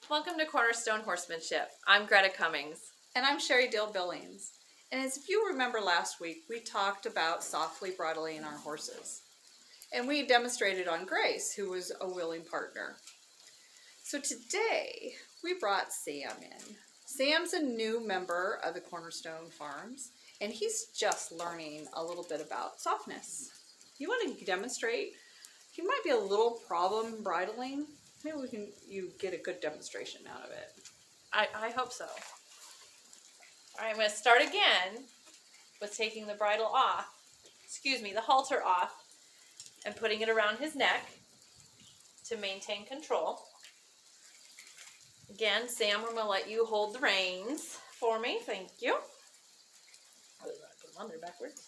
Welcome to Cornerstone Horsemanship. I'm Greta Cummings. And I'm Sheri Billings. And as if you remember last week, we talked about softly bridling our horses. And we demonstrated on Grace, who was a willing partner. So today, we brought Sam in. Sam's a new member of the Cornerstone Farms, and he's just learning a little bit about softness. You want to demonstrate? He might be a little problem bridling. Maybe you get a good demonstration out of it. I hope so. All right, I'm going to start again with taking the bridle off, the halter off, and putting it around his neck to maintain control. Again, Sam, I'm going to let you hold the reins for me. Thank you. Put them on there backwards.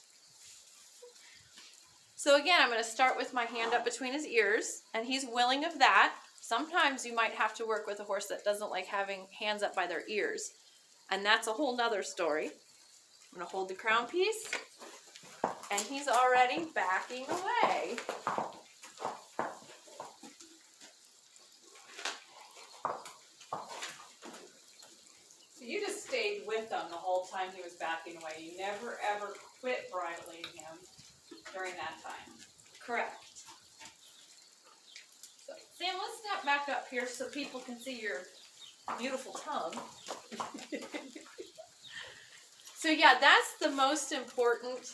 So again, I'm going to start with my hand up between his ears, and he's willing of that. Sometimes you might have to work with a horse that doesn't like having hands up by their ears, and that's a whole nother story. I'm going to hold the crown piece, and he's already backing away. So you just stayed with him the whole time he was backing away. You never ever quit bridling him during that time. Correct. So, Sam, let's step back up here so people can see your beautiful tongue. So yeah, that's the most important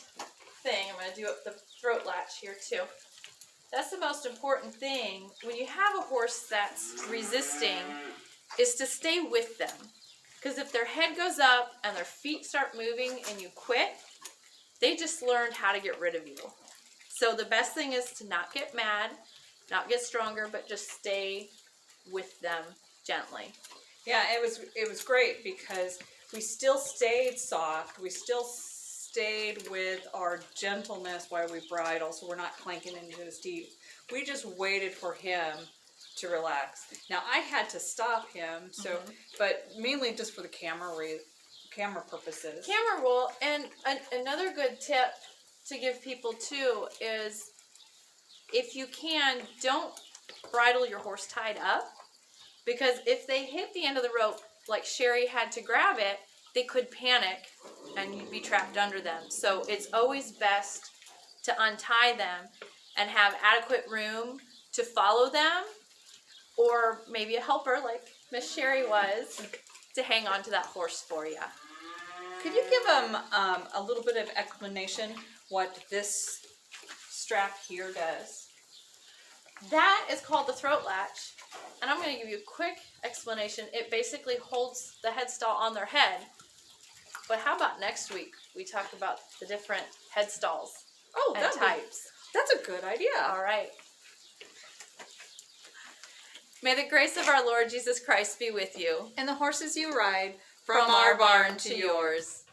thing. I'm going to do up the throat latch here too. That's the most important thing when you have a horse that's resisting, is to stay with them. Because if their head goes up and their feet start moving and you quit, they just learned how to get rid of you. So the best thing is to not get mad, not get stronger, but just stay with them gently. Yeah, it was great because we still stayed soft. We still stayed with our gentleness while we bridle, so we're not clanking into his teeth. We just waited for him to relax. Now I had to stop him, so but mainly just for the camera purposes. Camera roll, and another good tip to give people too is, if you can, don't bridle your horse tied up, because if they hit the end of the rope like Sheri had to grab it, they could panic and you'd be trapped under them. So it's always best to untie them and have adequate room to follow them, or maybe a helper like Miss Sheri was, to hang on to that horse for you. Could you give them a little bit of explanation what this strap here does? That is called the throat latch, and I'm going to give you a quick explanation. It basically holds the headstall on their head. But how about next week we talk about the different headstalls and types? That's a good idea. All right. May the grace of our Lord Jesus Christ be with you. And the horses you ride From our barn to yours.